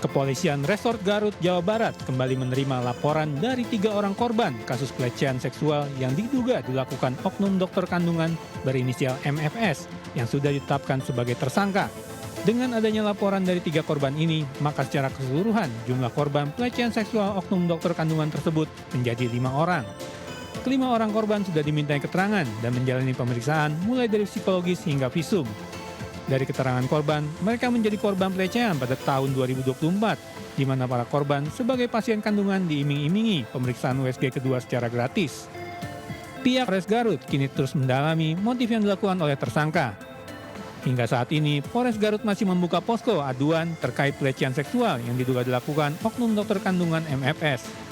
Kepolisian Resort Garut, Jawa Barat kembali menerima laporan dari 3 orang korban kasus pelecehan seksual yang diduga dilakukan oknum dokter kandungan berinisial MFS yang sudah ditetapkan sebagai tersangka. Dengan adanya laporan dari 3 korban ini, maka secara keseluruhan jumlah korban pelecehan seksual oknum dokter kandungan tersebut menjadi 5 orang. Kelima orang korban sudah dimintai keterangan dan menjalani pemeriksaan mulai dari psikologis hingga visum. Dari keterangan korban, mereka menjadi korban pelecehan pada tahun 2024, di mana para korban sebagai pasien kandungan diiming-imingi pemeriksaan USG kedua secara gratis. Pihak Polres Garut kini terus mendalami motif yang dilakukan oleh tersangka. Hingga saat ini, Polres Garut masih membuka posko aduan terkait pelecehan seksual yang diduga dilakukan oknum dokter kandungan MFS.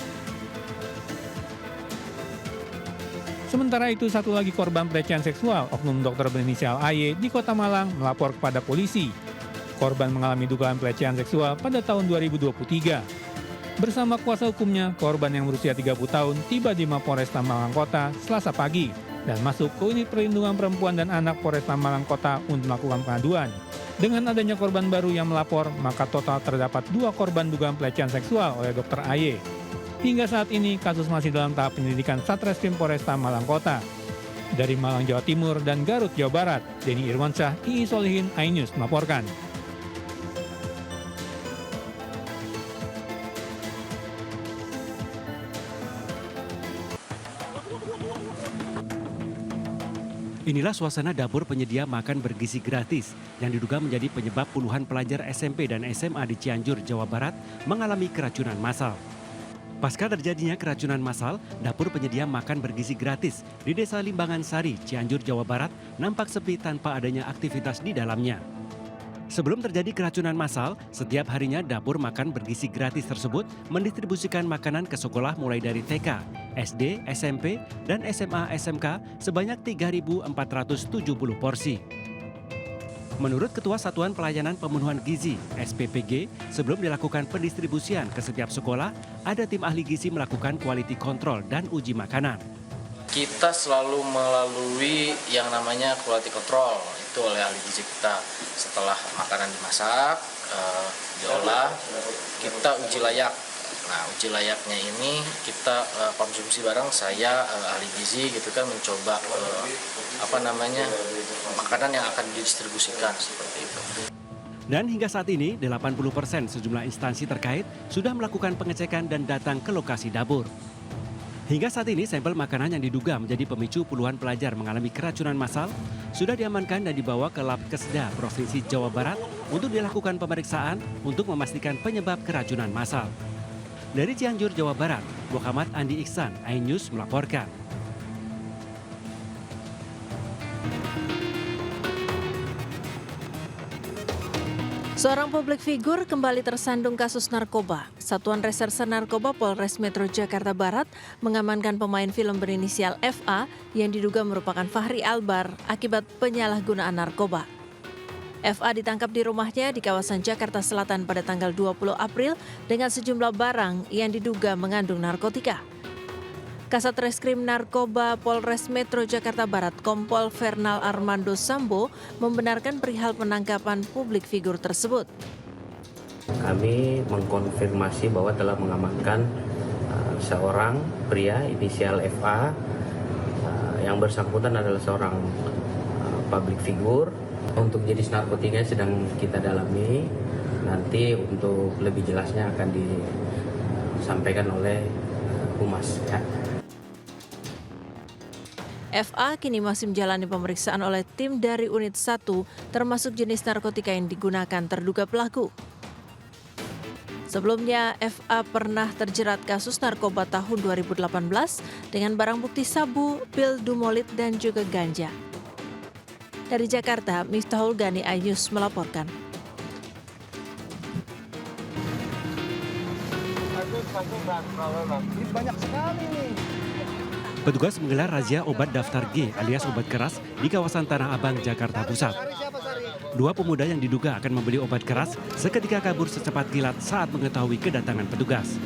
Sementara itu, satu lagi korban pelecehan seksual, oknum dokter berinisial AY di Kota Malang melapor kepada polisi. Korban mengalami dugaan pelecehan seksual pada tahun 2023. Bersama kuasa hukumnya, korban yang berusia 30 tahun tiba di Mapolresta Malang Kota Selasa pagi dan masuk ke unit perlindungan perempuan dan anak Polresta Malang Kota untuk melakukan pengaduan. Dengan adanya korban baru yang melapor, maka total terdapat 2 korban dugaan pelecehan seksual oleh dokter AY. Hingga saat ini, kasus masih dalam tahap penyelidikan Satreskrim Polresta Malang Kota. Dari Malang, Jawa Timur dan Garut, Jawa Barat, Denny Irwansyah, II Solihin, iNews melaporkan. Inilah suasana dapur penyedia makan bergizi gratis yang diduga menjadi penyebab puluhan pelajar SMP dan SMA di Cianjur, Jawa Barat mengalami keracunan massal. Pasca terjadinya keracunan massal, dapur penyedia makan bergizi gratis di Desa Limbangan Sari, Cianjur, Jawa Barat nampak sepi tanpa adanya aktivitas di dalamnya. Sebelum terjadi keracunan massal, setiap harinya dapur makan bergizi gratis tersebut mendistribusikan makanan ke sekolah mulai dari TK, SD, SMP, dan SMA SMK sebanyak 3.470 porsi. Menurut Ketua Satuan Pelayanan Pemenuhan Gizi (SPPG), sebelum dilakukan pendistribusian ke setiap sekolah, ada tim ahli gizi melakukan quality control dan uji makanan. Kita selalu melalui yang namanya quality control, itu oleh ahli gizi kita. Setelah makanan dimasak, diolah, kita uji layak. Nah, uji layaknya ini kita konsumsi bareng, saya ahli gizi gitu kan mencoba makanan yang akan didistribusikan seperti itu. Dan hingga saat ini 80% sejumlah instansi terkait sudah melakukan pengecekan dan datang ke lokasi dapur. Hingga saat ini sampel makanan yang diduga menjadi pemicu puluhan pelajar mengalami keracunan massal sudah diamankan dan dibawa ke Lab Kesda Provinsi Jawa Barat untuk dilakukan pemeriksaan untuk memastikan penyebab keracunan massal. Dari Cianjur, Jawa Barat, Muhammad Andi Iksan, iNews melaporkan. Seorang publik figur kembali tersandung kasus narkoba. Satuan Reserse Narkoba Polres Metro Jakarta Barat mengamankan pemain film berinisial FA yang diduga merupakan Fahri Albar akibat penyalahgunaan narkoba. FA ditangkap di rumahnya di kawasan Jakarta Selatan pada tanggal 20 April dengan sejumlah barang yang diduga mengandung narkotika. Kasat Reskrim Narkoba Polres Metro Jakarta Barat Kompol Fernal Armando Sambo membenarkan perihal penangkapan publik figur tersebut. Kami mengkonfirmasi bahwa telah mengamankan seorang pria inisial FA yang bersangkutan adalah seorang public figure. Untuk jenis narkotika sedang kita dalami, nanti untuk lebih jelasnya akan disampaikan oleh Humas. Ya. FA kini masih menjalani pemeriksaan oleh tim dari Unit 1 termasuk jenis narkotika yang digunakan terduga pelaku. Sebelumnya, FA pernah terjerat kasus narkoba tahun 2018 dengan barang bukti sabu, pil dumolit, dan juga ganja. Dari Jakarta, Miftahul Gani, iNews melaporkan. Banyak sekali nih. Petugas menggelar razia obat daftar G alias obat keras di kawasan Tanah Abang, Jakarta Pusat. 2 pemuda yang diduga akan membeli obat keras seketika kabur secepat kilat saat mengetahui kedatangan petugas.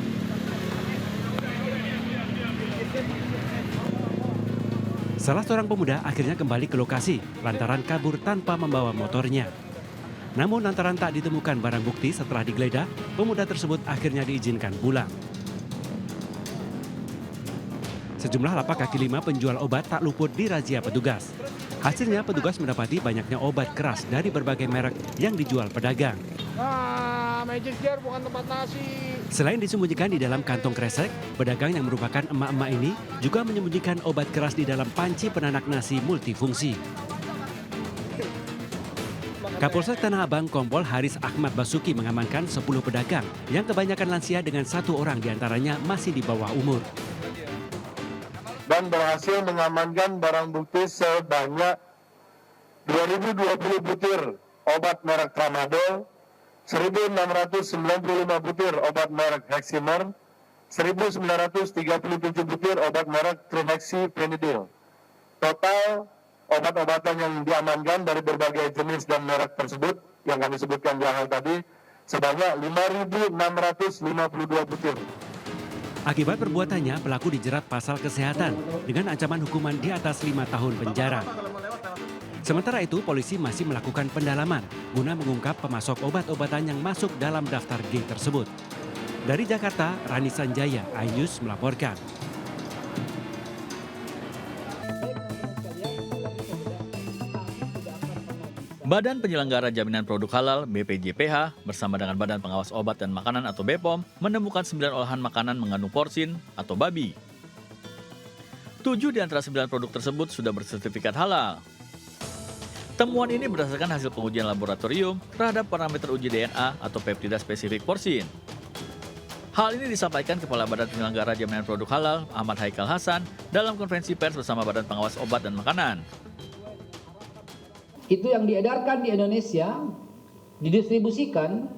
Salah seorang pemuda akhirnya kembali ke lokasi lantaran kabur tanpa membawa motornya. Namun lantaran tak ditemukan barang bukti setelah digeledah, pemuda tersebut akhirnya diizinkan pulang. Sejumlah lapak kaki lima penjual obat tak luput dirazia petugas. Hasilnya petugas mendapati banyaknya obat keras dari berbagai merek yang dijual pedagang. Magic Jar bukan tempat nasi. Selain disembunyikan di dalam kantong kresek, pedagang yang merupakan emak-emak ini juga menyembunyikan obat keras di dalam panci penanak nasi multifungsi. Kapolsek Tanah Abang Kompol Haris Ahmad Basuki mengamankan 10 pedagang yang kebanyakan lansia dengan 1 orang diantaranya masih di bawah umur. Dan berhasil mengamankan barang bukti sebanyak 2020 butir obat merek Tramadol, 1.695 butir obat merek Heximer, 1.937 butir obat merek Trihexyphenidyl. Total obat-obatan yang diamankan dari berbagai jenis dan merek tersebut yang kami sebutkan di awal tadi sebanyak 5.652 butir. Akibat perbuatannya, pelaku dijerat pasal kesehatan dengan ancaman hukuman di atas 5 tahun penjara. Sementara itu, polisi masih melakukan pendalaman guna mengungkap pemasok obat-obatan yang masuk dalam daftar G tersebut. Dari Jakarta, Rani Sanjaya, iNews melaporkan. Badan Penyelenggara Jaminan Produk Halal BPJPH bersama dengan Badan Pengawas Obat dan Makanan atau BPOM menemukan 9 olahan makanan mengandung porsin atau babi. 7 di antara 9 produk tersebut sudah bersertifikat halal. Temuan ini berdasarkan hasil pengujian laboratorium terhadap parameter uji DNA atau peptida spesifik porsin. Hal ini disampaikan Kepala Badan Penyelenggara Jaminan Produk Halal Ahmad Haikal Hasan dalam konferensi pers bersama Badan Pengawas Obat dan Makanan. Itu yang diedarkan di Indonesia, didistribusikan,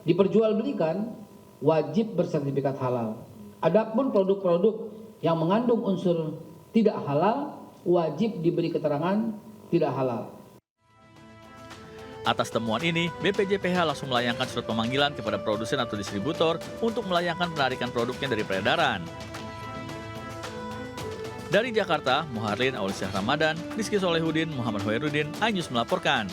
diperjualbelikan, wajib bersertifikat halal. Adapun produk-produk yang mengandung unsur tidak halal, wajib diberi keterangan tidak halal. Atas temuan ini, BPJPH langsung melayangkan surat pemanggilan kepada produsen atau distributor untuk melayangkan penarikan produknya dari peredaran. Dari Jakarta, Muharlin Aulisyah Ramadan, Rizky Solehudin, Muhammad Hoirudin, iNews melaporkan.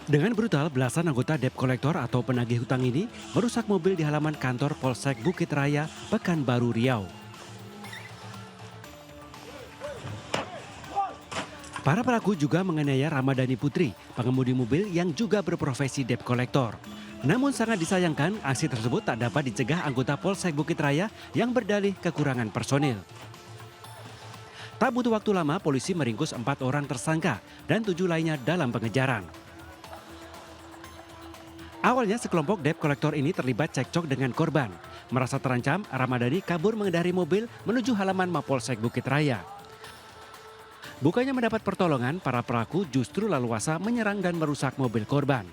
Dengan brutal, belasan anggota debt collector atau penagih hutang ini merusak mobil di halaman kantor Polsek Bukit Raya, Pekanbaru Riau. Para pelaku juga menganiaya Ramadhani Putri, pengemudi mobil yang juga berprofesi debt collector. Namun sangat disayangkan, aksi tersebut tak dapat dicegah anggota Polsek Bukit Raya yang berdalih kekurangan personil. Tak butuh waktu lama, polisi meringkus 4 orang tersangka dan 7 lainnya dalam pengejaran. Awalnya sekelompok debt collector ini terlibat cekcok dengan korban. Merasa terancam, Ramadhani kabur mengendari mobil menuju halaman Mapolsek Bukit Raya. Bukannya mendapat pertolongan, para pelaku justru leluasa menyerang dan merusak mobil korban.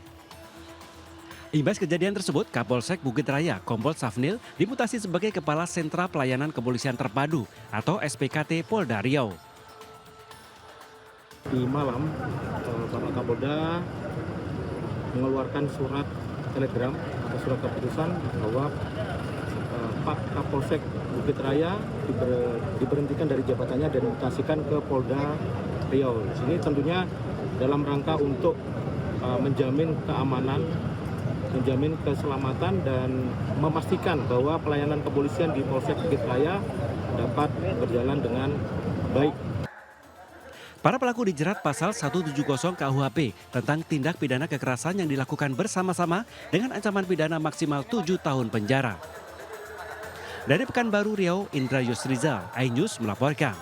Imbas kejadian tersebut, Kapolsek Bukit Raya, Kompol Safnil, dimutasi sebagai Kepala Sentra Pelayanan Kepolisian Terpadu atau SPKT Polda Riau. Di malam, Bapak Kapolda mengeluarkan surat telegram atau surat keputusan bahwa Pak Kapolsek Bukit Raya diberhentikan dari jabatannya dan dimutasikan ke Polda Riau. Ini tentunya dalam rangka untuk menjamin keamanan, menjamin keselamatan dan memastikan bahwa pelayanan kepolisian di Polsek Bukit Raya dapat berjalan dengan baik. Para pelaku dijerat pasal 170 KUHP tentang tindak pidana kekerasan yang dilakukan bersama-sama dengan ancaman pidana maksimal 7 tahun penjara. Dari Pekanbaru Riau, Indra Yusrizal, iNews melaporkan.